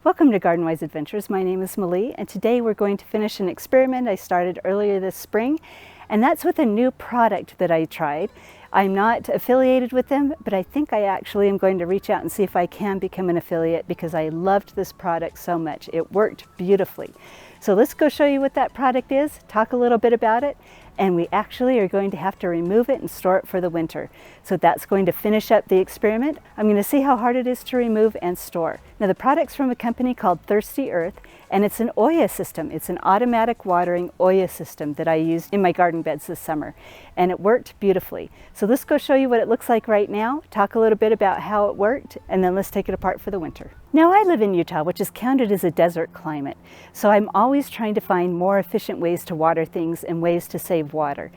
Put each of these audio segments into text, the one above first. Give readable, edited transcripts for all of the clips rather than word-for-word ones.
Welcome to Garden Wise Adventures. My name is Malie, and today we're going to finish an experiment I started earlier this spring, and that's with a new product that I tried. I'm not affiliated with them, but I think I actually am going to reach out and see if I can become an affiliate because I loved this product so much. It worked beautifully. So let's go show you what that product is, talk a little bit about it, and we actually are going to have to remove it and store it for the winter. So that's going to finish up the experiment. I'm going to see how hard it is to remove and store. Now the product's from a company called Thirsty Earth, and it's an Olla system. It's an automatic watering Olla system that I used in my garden beds this summer, and it worked beautifully. So let's go show you what it looks like right now, talk a little bit about how it worked, and then let's take it apart for the winter. Now I live in Utah, which is counted as a desert climate, so I'm always trying to find more efficient ways to water things and ways to save water.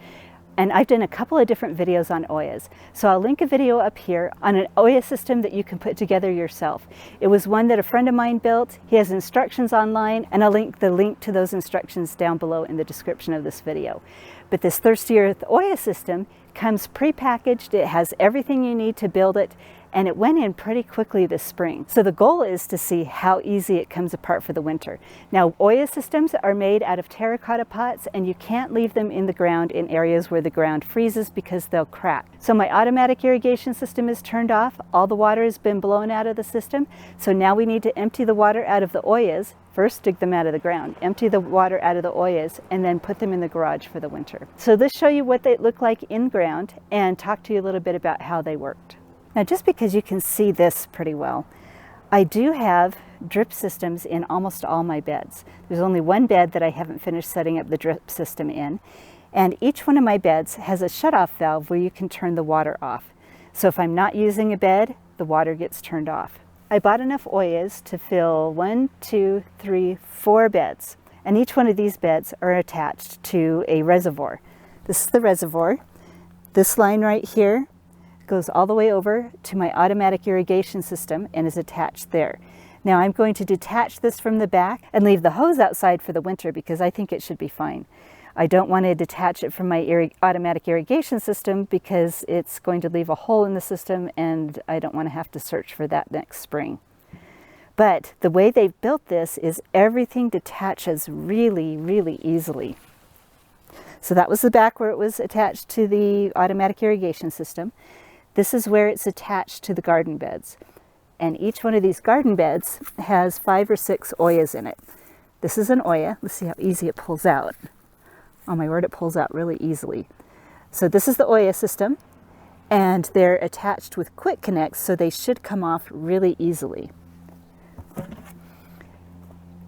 And I've done a couple of different videos on Ollas. So I'll link a video up here on an Olla system that you can put together yourself. It was one that a friend of mine built. He has instructions online, and I'll link the link to those instructions down below in the description of this video. But this Thirsty Earth Olla system comes pre-packaged. It has everything you need to build it, and it went in pretty quickly this spring. So the goal is to see how easy it comes apart for the winter. Now, Olla systems are made out of terracotta pots, and you can't leave them in the ground in areas where the ground freezes because they'll crack. So my automatic irrigation system is turned off. All the water has been blown out of the system. So now we need to empty the water out of the Ollas. First, dig them out of the ground, empty the water out of the Ollas, and then put them in the garage for the winter. So let's show you what they look like in ground and talk to you a little bit about how they worked. Now, just because you can see this pretty well, I do have drip systems in almost all my beds. There's only one bed that I haven't finished setting up the drip system in, and each one of my beds has a shutoff valve where you can turn the water off. So if I'm not using a bed, the water gets turned off. I bought enough Ollas to fill 4 beds, and each one of these beds are attached to a reservoir. This is the reservoir. This line right here goes all the way over to my automatic irrigation system and is attached there. Now I'm going to detach this from the back and leave the hose outside for the winter because I think it should be fine. I don't want to detach it from my automatic irrigation system because it's going to leave a hole in the system and I don't want to have to search for that next spring. But the way they've built this is everything detaches really, really easily. So that was the back where it was attached to the automatic irrigation system. This is where it's attached to the garden beds. And each one of these garden beds has 5 or 6 Ollas in it. This is an Olla. Let's see how easy it pulls out. Oh my word, it pulls out really easily. So this is the Olla system, and they're attached with quick connects, so they should come off really easily.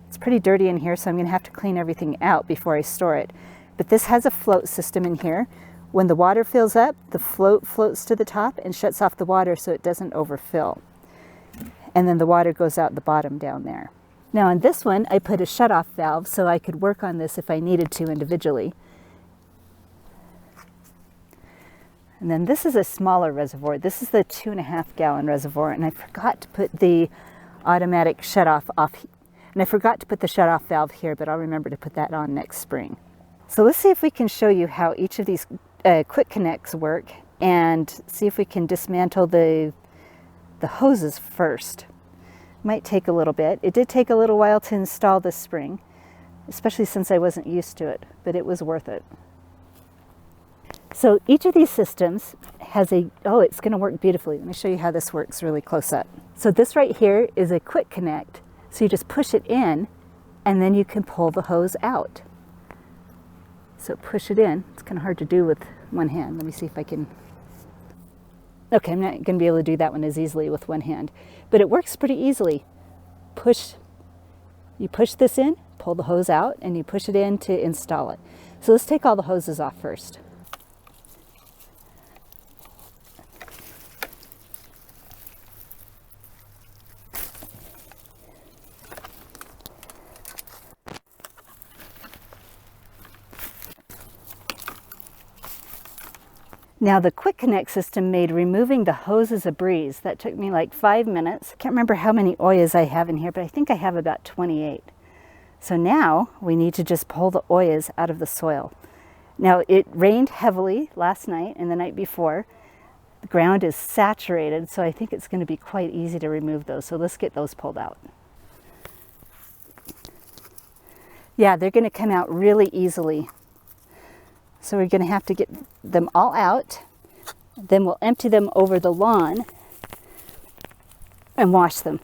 It's pretty dirty in here, so I'm going to have to clean everything out before I store it. But this has a float system in here. When the water fills up, the float floats to the top and shuts off the water so it doesn't overfill. And then the water goes out the bottom down there. Now on this one, I put a shutoff valve so I could work on this if I needed to individually. And then this is a smaller reservoir. This is the 2.5 gallon reservoir, and I forgot to put the automatic shutoff off. And I forgot to put the shutoff valve here, but I'll remember to put that on next spring. So let's see if we can show you how each of these quick connects work and see if we can dismantle the hoses first. Might take a little bit. It did take a little while to install this spring, especially since I wasn't used to it, but it was worth it. So each of these systems has it's going to work beautifully. Let me show you how this works really close up. So this right here is a quick connect. So you just push it in and then you can pull the hose out. So push it in. It's kind of hard to do with one hand. Let me see if I can. Okay, I'm not going to be able to do that one as easily with one hand, but it works pretty easily. You push this in, pull the hose out, and you push it in to install it. So let's take all the hoses off first. Now the quick connect system made removing the hoses a breeze. That took me like 5 minutes. I can't remember how many Ollas I have in here, but I think I have about 28. So now we need to just pull the Ollas out of the soil. Now it rained heavily last night and the night before. The ground is saturated, so I think it's going to be quite easy to remove those. So let's get those pulled out. Yeah, they're going to come out really easily. So we're going to have to get them all out. Then we'll empty them over the lawn and wash them.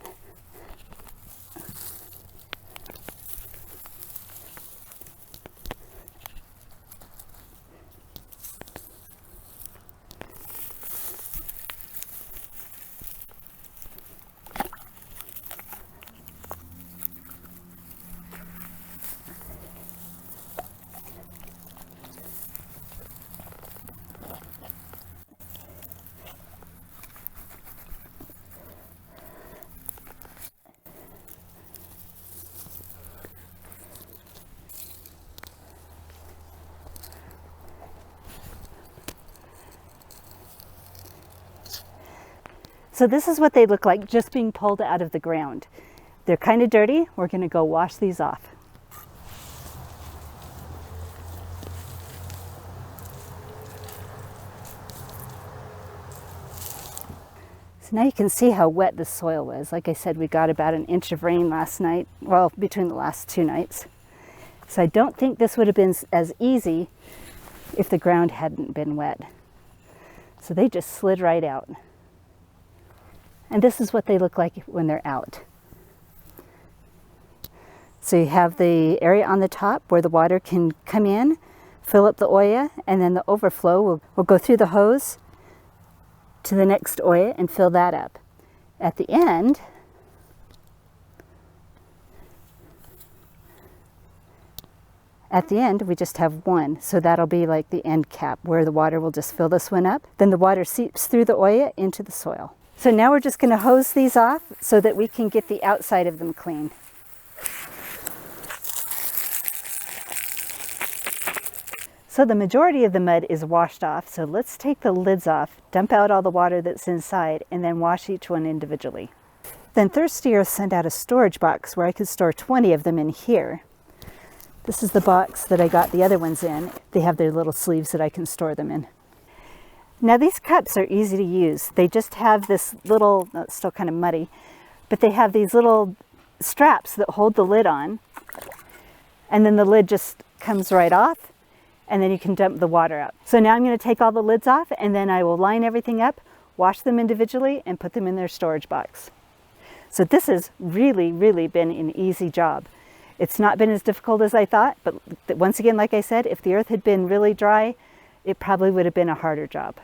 So this is what they look like just being pulled out of the ground. They're kind of dirty. We're going to go wash these off. So now you can see how wet the soil was. Like I said, we got about an inch of rain last night, well, between the last 2 nights. So I don't think this would have been as easy if the ground hadn't been wet. So they just slid right out. And this is what they look like when they're out. So you have the area on the top where the water can come in, fill up the Olla, and then the overflow will go through the hose to the next Olla and fill that up. At the end, we just have one, so that'll be like the end cap where the water will just fill this one up. Then the water seeps through the Olla into the soil. So now we're just going to hose these off so that we can get the outside of them clean. So the majority of the mud is washed off, so let's take the lids off, dump out all the water that's inside, and then wash each one individually. Then Thirsty Earth sent out a storage box where I could store 20 of them in here. This is the box that I got the other ones in. They have their little sleeves that I can store them in. Now these cups are easy to use. They just have this little, it's still kind of muddy, but they have these little straps that hold the lid on, and then the lid just comes right off, and then you can dump the water out. So now I'm going to take all the lids off, and then I will line everything up, wash them individually, and put them in their storage box. So this has really, really been an easy job. It's not been as difficult as I thought, but once again, like I said, if the earth had been really dry, it probably would have been a harder job.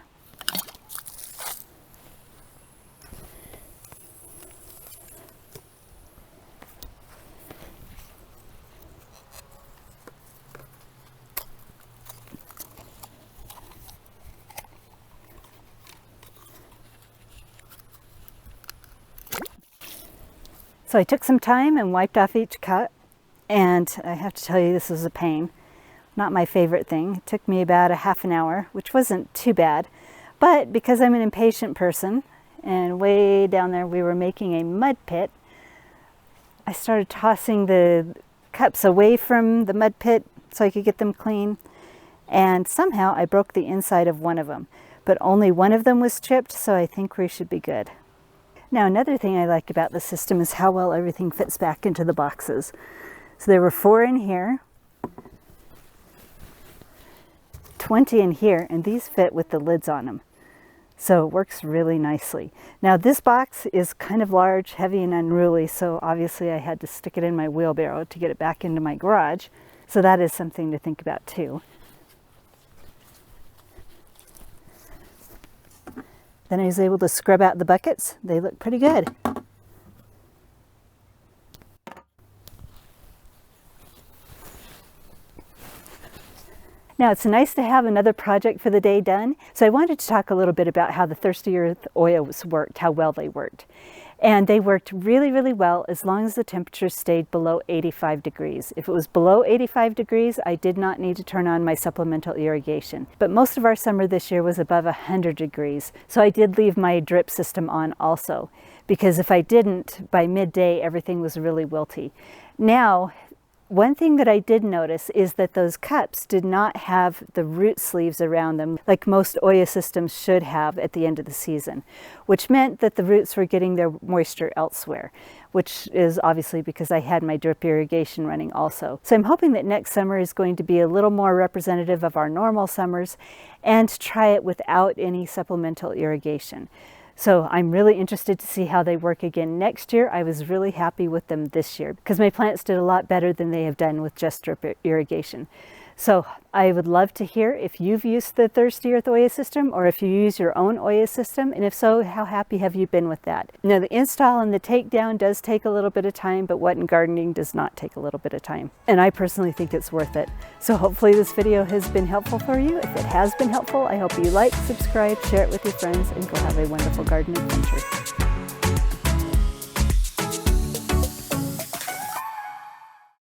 So I took some time and wiped off each cut, and I have to tell you, this was a pain. Not my favorite thing. It took me about a half an hour, which wasn't too bad. But because I'm an impatient person, and way down there we were making a mud pit, I started tossing the cups away from the mud pit so I could get them clean. And somehow I broke the inside of one of them. But only one of them was chipped, so I think we should be good. Now another thing I like about the system is how well everything fits back into the boxes. So there were 4 in here, 20 in here, and these fit with the lids on them. So it works really nicely. Now this box is kind of large, heavy, and unruly, so obviously I had to stick it in my wheelbarrow to get it back into my garage. So that is something to think about too. Then I was able to scrub out the buckets. They look pretty good. Now it's nice to have another project for the day done. So I wanted to talk a little bit about how the Thirsty Earth oils worked, how well they worked. And they worked really, really well as long as the temperature stayed below 85 degrees. If it was below 85 degrees, I did not need to turn on my supplemental irrigation. But most of our summer this year was above 100 degrees. So I did leave my drip system on also, because if I didn't, by midday, everything was really wilty. Now, One thing that I did notice is that those cups did not have the root sleeves around them like most Olla systems should have at the end of the season, which meant that the roots were getting their moisture elsewhere, which is obviously because I had my drip irrigation running also. So I'm hoping that next summer is going to be a little more representative of our normal summers and try it without any supplemental irrigation. So I'm really interested to see how they work again next year. I was really happy with them this year because my plants did a lot better than they have done with just drip irrigation. So I would love to hear if you've used the Thirsty Earth Olla system or if you use your own Olla system, and if so, how happy have you been with that? Now the install and the takedown does take a little bit of time, but what in gardening does not take a little bit of time? And I personally think it's worth it. So hopefully this video has been helpful for you. If it has been helpful, I hope you like, subscribe, share it with your friends, and go have a wonderful garden adventure.